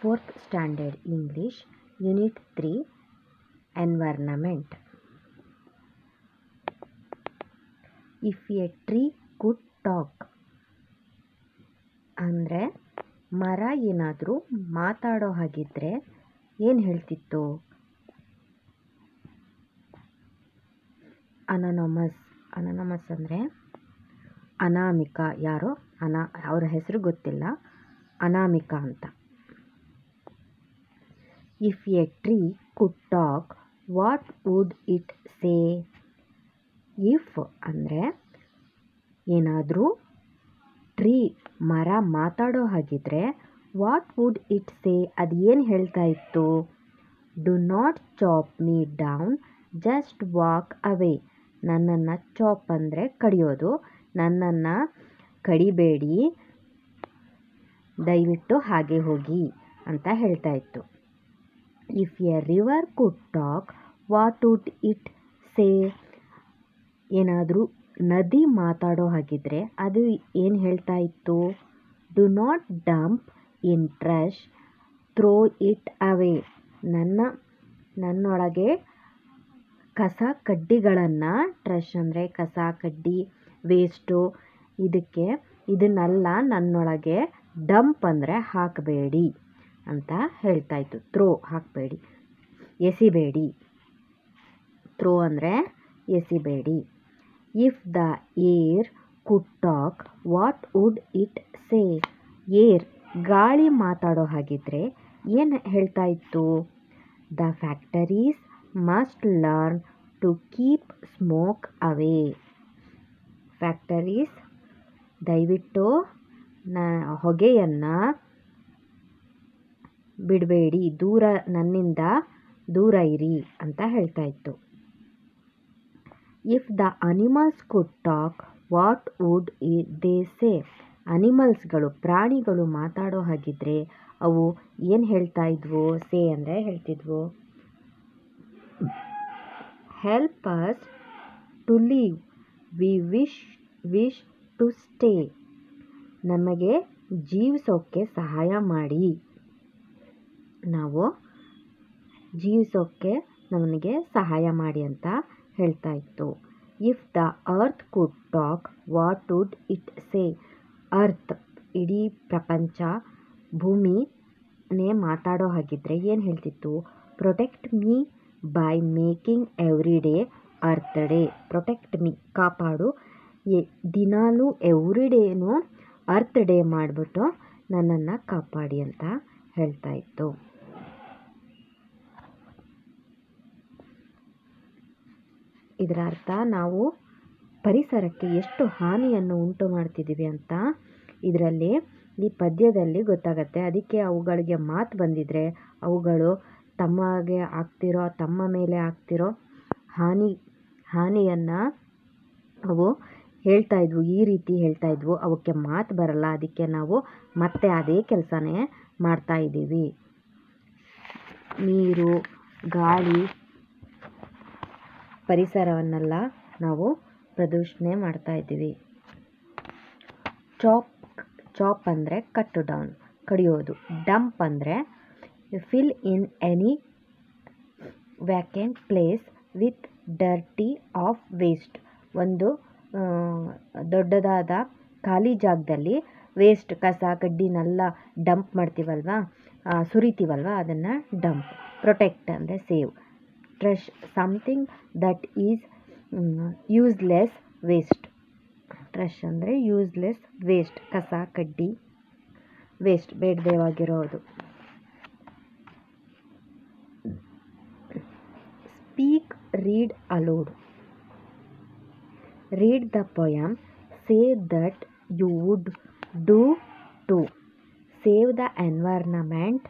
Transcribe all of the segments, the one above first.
4th Standard English, Unit 3, Environment. If a tree could talk, ಅಂದರೆ ಮರ ಏನಾದರೂ ಮಾತಾಡೋ ಹಾಗಿದ್ರೆ ಏನು ಹೇಳ್ತಿತ್ತು? ಅನಾನಮಸ್ ಅಂದರೆ ಅನಾಮಿಕ. ಯಾರೋ ಅವರ ಹೆಸರು ಗೊತ್ತಿಲ್ಲ, ಅನಾಮಿಕ ಅಂತ. If A tree could talk, what would it say? If ಅಂದರೆ ಏನಾದರೂ ಟ್ರೀ ಮರ ಮಾತಾಡೋ ಹಾಗಿದ್ರೆ ವಾಟ್ ವುಡ್ ಇಟ್ ಸೇ, ಅದು ಏನು ಹೇಳ್ತಾ ಇತ್ತು? Do not chop me down, just walk ಅವೇ. ನನ್ನನ್ನು ಚಾಪ್ ಅಂದರೆ ಕಡಿಯೋದು, ನನ್ನನ್ನು ಕಡಿಬೇಡಿ, ದಯವಿಟ್ಟು ಹಾಗೆ ಹೋಗಿ ಅಂತ ಹೇಳ್ತಾ ಇತ್ತು. If a river could talk, what would it say? ಏನಾದರೂ ನದಿ ಮಾತಾಡೋ ಹಾಗಿದ್ರೆ ಅದು ಏನು ಹೇಳ್ತಾ ಇತ್ತು? Do not dump in trash, throw it away. ನನ್ನೊಳಗೆ ಕಸ ಕಡ್ಡಿಗಳನ್ನು, ಟ್ರಶ್ ಅಂದರೆ ಕಸ ಕಡ್ಡಿ, ವೇಸ್ಟು, ಇದನ್ನೆಲ್ಲ ನನ್ನೊಳಗೆ ಡಂಪ್ ಅಂದರೆ ಹಾಕಬೇಡಿ ಅಂತ ಹೇಳ್ತಾ ಇತ್ತು. ಥ್ರೋ ಹಾಕಬೇಡಿ, ಎಸಿಬೇಡಿ. ಥ್ರೋ ಅಂದರೆ ಎಸಿಬೇಡಿ. If the air could talk, what would it say? Air ಗಾಳಿ ಮಾತಾಡೋ ಹಾಗಿದ್ರೆ ಏನು ಹೇಳ್ತಾ ಇತ್ತು? The factories must learn to keep smoke away. Factories ದಯವಿಟ್ಟು ಹೊಗೆಯನ್ನು ಬಿಡಬೇಡಿ, ನನ್ನಿಂದ ದೂರ ಇರಿ ಅಂತ ಹೇಳ್ತಾ ಇತ್ತು. If the animals could talk, what would they say? ಅನಿಮಲ್ಸ್ಗಳು, ಪ್ರಾಣಿಗಳು ಮಾತಾಡೋ ಹಾಗಿದ್ರೆ ಅವು ಏನು ಹೇಳ್ತಾ ಇದ್ವು? ಸೇ ಅಂದರೆ ಹೇಳ್ತಿದ್ವು. Help us to live, we wish to stay. ನಮಗೆ ಜೀವಿಸೋಕ್ಕೆ ಸಹಾಯ ಮಾಡಿ, ನಾವು ಜೀವಿಸೋಕ್ಕೆ ನಮಗೆ ಸಹಾಯ ಮಾಡಿ ಅಂತ ಹೇಳ್ತಾ ಇತ್ತು. If the earth could talk, what would it say? Earth ಇಡೀ ಪ್ರಪಂಚ, ಭೂಮಿನೇ ಮಾತಾಡೋ ಹಾಗಿದ್ರೆ ಏನು ಹೇಳ್ತಿತ್ತು? Protect me by making every day earth day. Protect me ಕಾಪಾಡು, ದಿನಾಲೂ ಎವ್ರಿ ಡೇನು ಅರ್ತ್ ಡೇ ಮಾಡಿಬಿಟ್ಟು ನನ್ನನ್ನು ಕಾಪಾಡಿ ಅಂತ ಹೇಳ್ತಾ ಇತ್ತು. ಇದರ ಅರ್ಥ ನಾವು ಪರಿಸರಕ್ಕೆ ಎಷ್ಟು ಹಾನಿಯನ್ನು ಉಂಟು ಮಾಡ್ತಿದ್ದೀವಿ ಅಂತ ಇದರಲ್ಲಿ, ಈ ಪದ್ಯದಲ್ಲಿ ಗೊತ್ತಾಗತ್ತೆ. ಅದಕ್ಕೆ ಅವುಗಳಿಗೆ ಮಾತು ಬಂದಿದ್ರೆ ಅವುಗಳು ತಮ್ಮ ಮೇಲೆ ಆಗ್ತಿರೋ ಹಾನಿಯನ್ನು ಅವು ಹೇಳ್ತಾ ಇದ್ವು, ಈ ರೀತಿ ಹೇಳ್ತಾ ಇದ್ವು. ಅವಕ್ಕೆ ಮಾತು ಬರಲ್ಲ, ಅದಕ್ಕೆ ನಾವು ಮತ್ತೆ ಅದೇ ಕೆಲಸನೇ ಮಾಡ್ತಾ ಇದ್ದೀವಿ. ನೀರು, ಗಾಳಿ, ಪರಿಸರವನ್ನೆಲ್ಲ ನಾವು ಪ್ರದೂಷಣೆ ಮಾಡ್ತಾ ಇದ್ದೀವಿ. ಚಾಪ್ ಅಂದರೆ ಕಟ್ ಡೌನ್, ಕಡಿಯೋದು. ಡಂಪ್ ಅಂದರೆ fill in any vacant place with dirty of waste. ಒಂದು ದೊಡ್ಡದಾದ ಖಾಲಿ ಜಾಗದಲ್ಲಿ ವೇಸ್ಟ್, ಕಸ ಕಡ್ಡಿನೆಲ್ಲ ಡಂಪ್ ಮಾಡ್ತೀವಲ್ವ, ಸುರಿತೀವಲ್ವ, ಅದನ್ನು ಡಂಪ್. ಪ್ರೊಟೆಕ್ಟ್ ಅಂದರೆ save. Trash something that is useless waste. Trash ಅಂದರೆ ಯೂಸ್ಲೆಸ್ ವೇಸ್ಟ್, ಕಸ ಕಡ್ಡಿ, ವೇಸ್ಟ್, ಬೇಡದೇವಾಗಿರೋದು. Speak, read aloud. Read the poem, say that you would do to save the environment.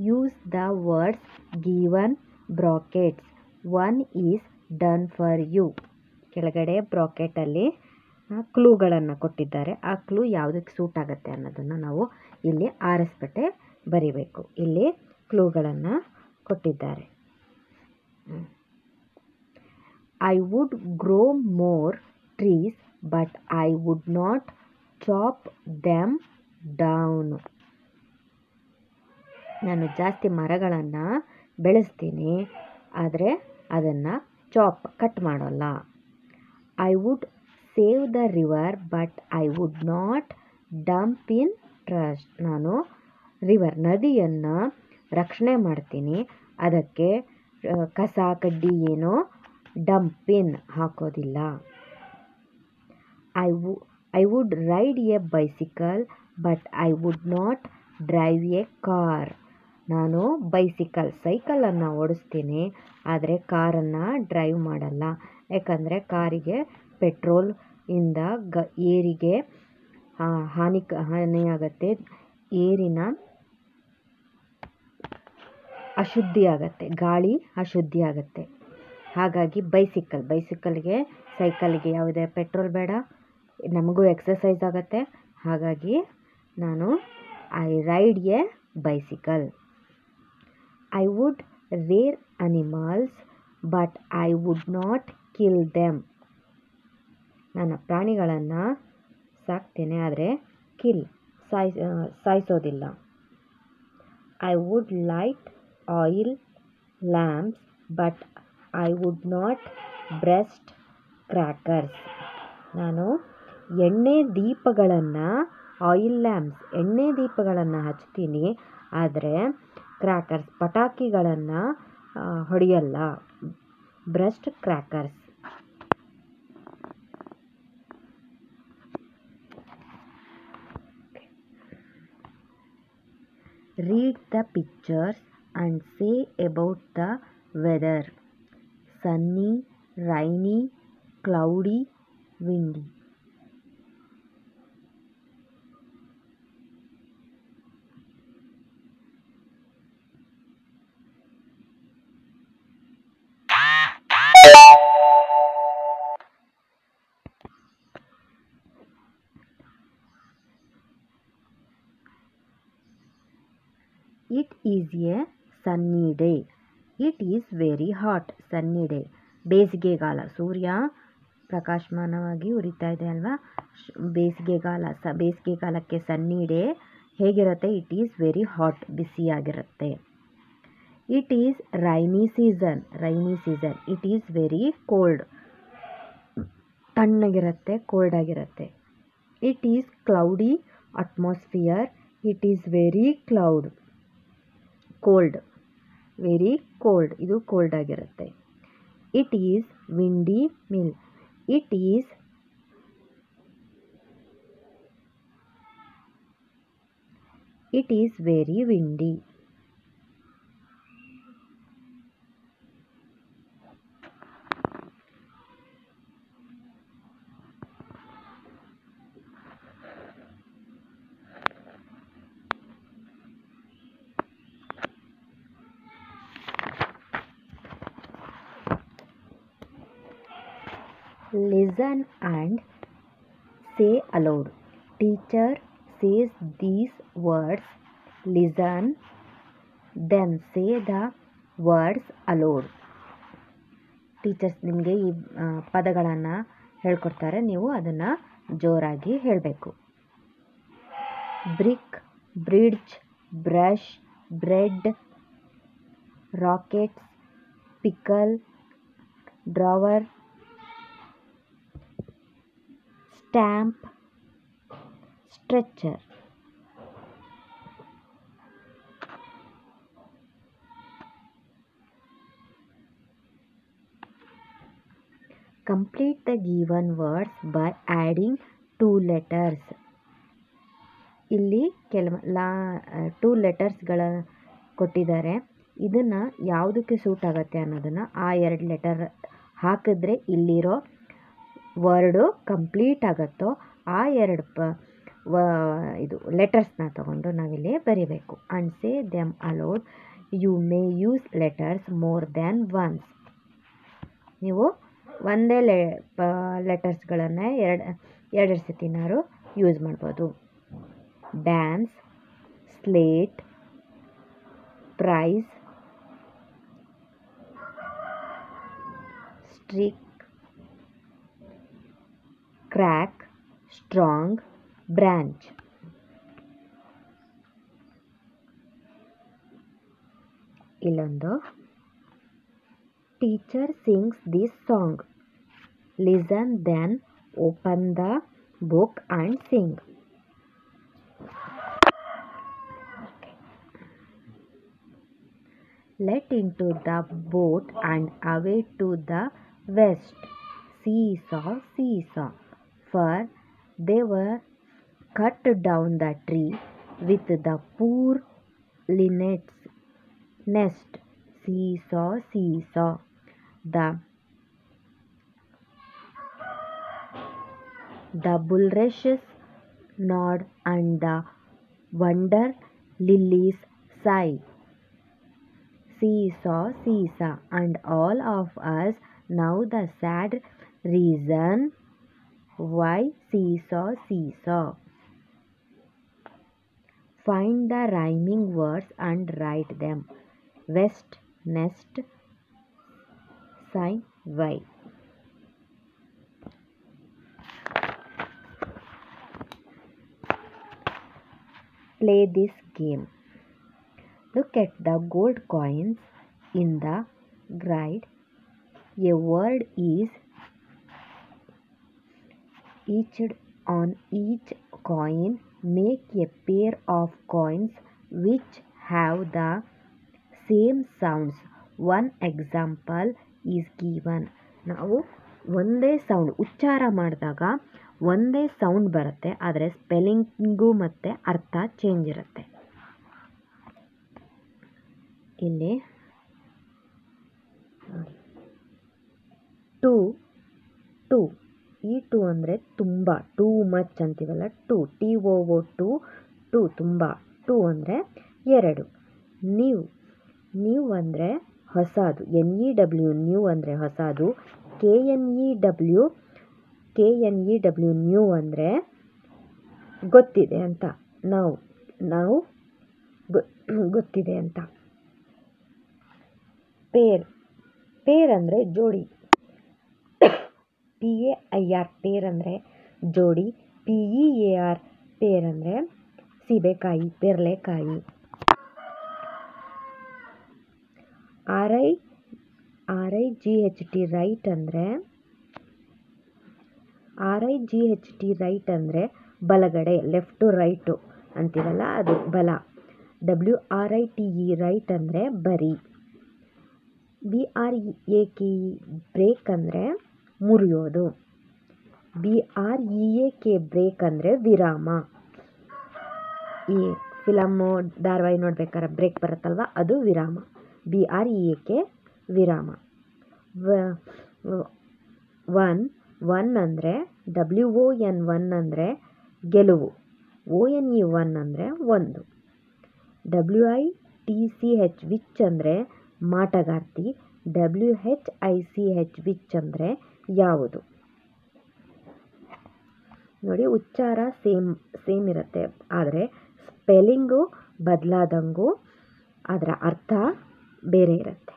Use the words given brackets. One is done for you. ಕೆಳಗಡೆ ಬ್ರಾಕೆಟಲ್ಲಿ ಕ್ಲೂಗಳನ್ನು ಕೊಟ್ಟಿದ್ದಾರೆ. ಆ clue ಯಾವುದಕ್ಕೆ suit ಆಗುತ್ತೆ ಅನ್ನೋದನ್ನು ನಾವು ಇಲ್ಲಿ ಆರಿಸ್ಬಿಟ್ಟೆ ಬರಿಬೇಕು. ಇಲ್ಲಿ ಕ್ಲೂಗಳನ್ನು ಕೊಟ್ಟಿದ್ದಾರೆ. I would grow more trees but I would not chop them down. ನಾನು ಜಾಸ್ತಿ ಮರಗಳನ್ನು ಬೆಳೆಸ್ತೀನಿ, ಆದರೆ ಅದನ್ನು ಕಟ್ ಮಾಡೋಲ್ಲ. I would save the river but I would not dump in trust. ನಾನು ನದಿಯನ್ನು ರಕ್ಷಣೆ ಮಾಡ್ತೀನಿ, ಅದಕ್ಕೆ ಕಸ ಕಡ್ಡಿ ಏನೋ ಡಂಪಿನ್ ಹಾಕೋದಿಲ್ಲ. I would ride a bicycle but I would not drive a car. ನಾನು ಸೈಕಲನ್ನು ಓಡಿಸ್ತೀನಿ, ಆದರೆ ಕಾರನ್ನು ಡ್ರೈವ್ ಮಾಡಲ್ಲ. ಯಾಕಂದರೆ ಕಾರಿಗೆ ಪೆಟ್ರೋಲ್ ಇಂದ ಏರಿಗೆ ಹಾನಿಯಾಗತ್ತೆ, ಏರಿನ ಅಶುದ್ಧಿ ಆಗತ್ತೆ, ಗಾಳಿ ಅಶುದ್ಧಿ ಆಗತ್ತೆ. ಹಾಗಾಗಿ ಸೈಕಲ್ಗೆ ಯಾವುದೇ ಪೆಟ್ರೋಲ್ ಬೇಡ, ನಮಗೂ ಎಕ್ಸಸೈಸ್ ಆಗುತ್ತೆ. ಹಾಗಾಗಿ ನಾನು I ride a bicycle. I would rear animals but I would not kill them. ನಾನು ಪ್ರಾಣಿಗಳನ್ನು ಸಾಕ್ತೇನೆ, ಆದರೆ ಸಾಯಿಸೋದಿಲ್ಲ. I would light oil lamps but I would not burst crackers. ನಾನು ಎಣ್ಣೆ ದೀಪಗಳನ್ನು ಹಚ್ತೀನಿ, ಆದರೆ ಪಟಾಕಿಗಳನ್ನು ಹೊಡೆಯಲ್ಲ. Burst crackers. Read the pictures and say about the weather. Sunny, rainy, cloudy, windy. It is a sunny day. It is very hot. Sunny day. ಬೇಸಿಗೆಗಾಲ, ಸೂರ್ಯ ಪ್ರಕಾಶಮಾನವಾಗಿ ಉರಿತಾ ಇದೆ ಅಲ್ವಾ. ಬೇಸಿಗೆಗಾಲಕ್ಕೆ ಸನ್ನಿ ಡೇ ಹೇಗಿರುತ್ತೆ? ಇಟ್ ಈಸ್ ವೆರಿ ಹಾಟ್, ಬಿಸಿಯಾಗಿರುತ್ತೆ. It is rainy season. It is very cold, ತಣ್ಣಗಿರುತ್ತೆ, cold ಆಗಿರುತ್ತೆ. It is cloudy atmosphere. It is very cold, very cold, ಇದು ಕೋಲ್ಡ್ ಆಗಿರುತ್ತೆ. It is windy mill. It is very windy. Listen and say aloud. Teacher says these words. Listen, then say the words aloud. Teachers ನಿಮಗೆ ಈ ಪದಗಳನ್ನು ಹೇಳ್ಕೊಡ್ತಾರೆ, ನೀವು ಅದನ್ನು ಜೋರಾಗಿ ಹೇಳಬೇಕು. Brick, bridge, brush, bread, rockets, pickle, drawer, stamp, stretcher. Complete the given words by adding 2 letters. ಇಲ್ಲಿ ಕೆಲವು 2 ಲೆಟರ್ಸ್ಗಳ ಕೊಟ್ಟಿದ್ದಾರೆ. ಇದನ್ನು ಯಾವುದಕ್ಕೆ ಸೂಟ್ ಆಗುತ್ತೆ ಅನ್ನೋದನ್ನು ಆ 2 ಲೆಟರ್ ಹಾಕಿದ್ರೆ ಇಲ್ಲಿರೋ ವರ್ಡು ಕಂಪ್ಲೀಟ್ ಆಗುತ್ತೋ ಆ 2 ಲೆಟರ್ಸ್ನ ತಗೊಂಡು ನಾವಿಲ್ಲಿ ಬರೀಬೇಕು. And say them aloud. You may use letters more than once. ನೀವು ಒಂದೇ ಲೆಟರ್ಸ್ಗಳನ್ನು ಎರಡು ಸತಿನಾರು ಯೂಸ್ ಮಾಡ್ಬೋದು. Dance, slate, price, strike, crack, strong, branch. ಇಲ್ಲೊಂದು teacher sings this song. Listen then open the book and sing. Let into the boat and away to the west. Seesaw, seesaw, for they were cut down the tree with the poor linnet's nest. Seesaw, seesaw, the bulrushes nod and the wonder lilies sigh. Seesaw, seesaw, and all of us know the sad reason why seesaw, seesaw. Find the rhyming words and write them. West, nest, sigh, why. Play this game. Look at the gold coins in the grid. A word is etched on each coin. Make a pair of coins which have the same sounds. One example is given. ನಾವು ಒಂದೇ sound ಉಚ್ಚಾರ ಮಾಡಿದಾಗ ಒಂದೇ sound ಬರುತ್ತೆ, ಆದರೆ spelling ಮತ್ತು ಅರ್ಥ change ಇರುತ್ತೆ. ಇಲ್ಲಿ ನೋಡಿ, ಟು ಟು, ಈ ಟು ಅಂದರೆ ತುಂಬ, ಟೂ ಮಚ್ ಅಂತೀವಲ್ಲ, ಟು, TOO ಟು, ಟು ತುಂಬ. ಟು ಅಂದರೆ ಎರಡು. ನ್ಯೂ, ನ್ಯೂ ಅಂದರೆ ಹೊಸದು, NEW, ನ್ಯೂ ಅಂದರೆ ಹೊಸದು. KNEW ನ್ಯೂ ಅಂದರೆ ಗೊತ್ತಿದೆ ಅಂತ, ನಾವು ಗೊತ್ತಿದೆ ಅಂತ. ಪೇರ್, ಪೇರ್ ಅಂದರೆ ಜೋಡಿ. PAIR ಪೇರ್ ಅಂದರೆ ಜೋಡಿ. PEAR ಪೇರ್ ಅಂದರೆ ಸೀಬೆಕಾಯಿ, ಪೇರ್ಲೆಕಾಯಿ. RIGHT ರೈಟ್ ಅಂದರೆ RIGHT ಅಂದರೆ ಬಲಗಡೆ, ಲೆಫ್ಟು ರೈಟು ಅಂತೀವಲ್ಲ, ಅದು ಬಲ. WRITE ರೈಟ್ ಅಂದರೆ ಬರಿ. BREAK ಬ್ರೇಕ್ ಅಂದರೆ ಮುರಿಯೋದು. BREAK ಬ್ರೇಕ್ ಅಂದರೆ ವಿರಾಮ. ಈ ಫಿಲಮ್ಮು ಧಾರಾವಾಹಿ ನೋಡ್ಬೇಕಾದ್ರೆ ಬ್ರೇಕ್ ಬರುತ್ತಲ್ವ, ಅದು ವಿರಾಮ. BREAK ವಿರಾಮ. ಒನ್ ಅಂದರೆ WON ಅಂದರೆ ಗೆಲುವು. ONE ಅಂದರೆ ಒಂದು. WITCH ವಿಚ್ ಅಂದರೆ ಮಾಟಗಾರ್ತಿ. WHICH ವಿಚ್ ಅಂದರೆ ಯಾವುದು. ನೋಡಿ, ಉಚ್ಚಾರ ಸೇಮ್ ಇರುತ್ತೆ, ಆದರೆ ಸ್ಪೆಲ್ಲಿಂಗು ಬದಲಾದಂಗೂ ಅದರ ಅರ್ಥ ಬೇರೆ ಇರುತ್ತೆ.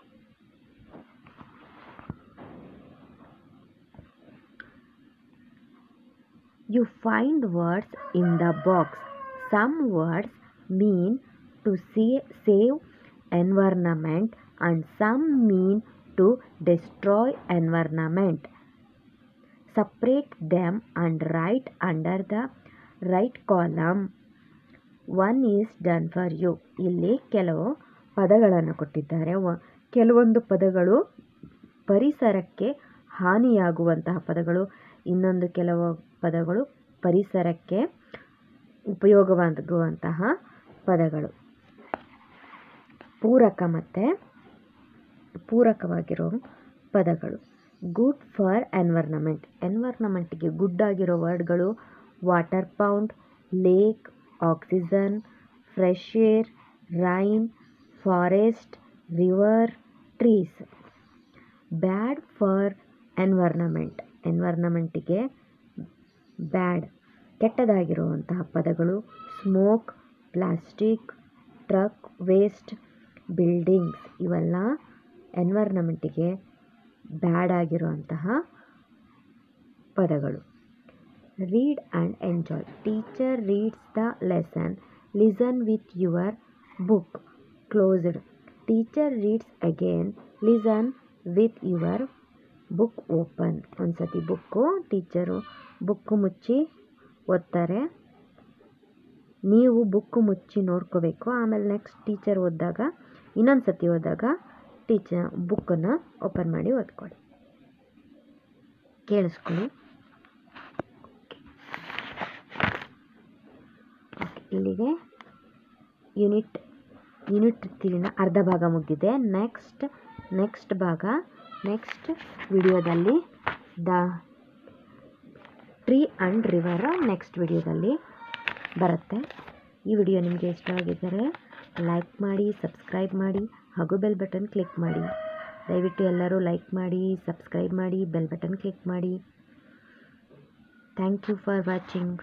You find words in the box. Some words mean to save environment and some mean to destroy environment. Separate them and write under the right column. One is done for you. ಇಲ್ಲಿ ಕೆಲವು ಪದಗಳನ್ನು ಕೊಟ್ಟಿದ್ದಾರೆ. ಕೆಲವೊಂದು ಪದಗಳು ಪರಿಸರಕ್ಕೆ ಹಾನಿಯಾಗುವಂತಹ ಪದಗಳು, ಇನ್ನೊಂದು ಕೆಲವು ಪದಗಳು ಪರಿಸರಕ್ಕೆ ಉಪಯೋಗವಾಗುವಂತಹ ಪದಗಳು. ಪೂರಕ ಮತ್ತು ಪೂರಕವಾಗಿರೋ ಪದಗಳು. ಗುಡ್ ಫಾರ್ ಎನ್ವೈರ್ನಮೆಂಟ್, ಎನ್ವೈರ್ನಮೆಂಟ್ಗೆ ಗುಡ್ ಆಗಿರೋ ವರ್ಡ್ಗಳು water pond, lake, oxygen, fresh air, rain, forest, river, trees. Bad for environment, ಎನ್ವೈರ್ನಮೆಂಟಿಗೆ ಬ್ಯಾಡ್, ಕೆಟ್ಟದಾಗಿರುವಂತಹ ಪದಗಳು smoke, plastic, truck waste, buildings. ಇವೆಲ್ಲ ಎನ್ವೈರ್ನಮೆಂಟಿಗೆ ಬ್ಯಾಡ್ ಆಗಿರುವಂತಹ ಪದಗಳು. Read and enjoy, teacher reads the lesson. Listen with your book closed. Teacher reads again, listen with your book open. ಒಂದು ಸತಿ teacher book ಮುಚ್ಚಿ ಓದ್ತಾರೆ, ನೀವು ಬುಕ್ಕು ಮುಚ್ಚಿ ನೋಡ್ಕೋಬೇಕು. ಆಮೇಲೆ ನೆಕ್ಸ್ಟ್ ಟೀಚರ್ ಓದಿದಾಗ, ಇನ್ನೊಂದು ಸತಿ ಓದಿದಾಗ ಬುಕ್ಕನ್ನು ಓಪನ್ ಮಾಡಿ ಓದ್ಕೊಳ್ಳಿ. ಕೇಳಿಸ್ಕೊಳ್ಳಿ. ಇಲ್ಲಿಗೆ ಯೂನಿಟ್ 3ನ ಅರ್ಧ ಭಾಗ ಮುಗಿದಿದೆ. ನೆಕ್ಸ್ಟ್ ಭಾಗ ನೆಕ್ಸ್ಟ್ ವಿಡಿಯೋದಲ್ಲಿ the tree and river next ವಿಡಿಯೋದಲ್ಲಿ ಬರುತ್ತೆ. ಈ ವಿಡಿಯೋ ನಿಮಗೆ ಇಷ್ಟವಾಗಿದ್ದರೆ ಲೈಕ್ ಮಾಡಿ, ಸಬ್ಸ್ಕ್ರೈಬ್ ಮಾಡಿ ಹಾಗೂ ಬೆಲ್ ಬಟನ್ ಕ್ಲಿಕ್ ಮಾಡಿ. ದಯವಿಟ್ಟು ಎಲ್ಲರೂ ಲೈಕ್ ಮಾಡಿ, ಸಬ್ಸ್ಕ್ರೈಬ್ ಮಾಡಿ, ಬೆಲ್ ಬಟನ್ ಕ್ಲಿಕ್ ಮಾಡಿ. Thank you for watching.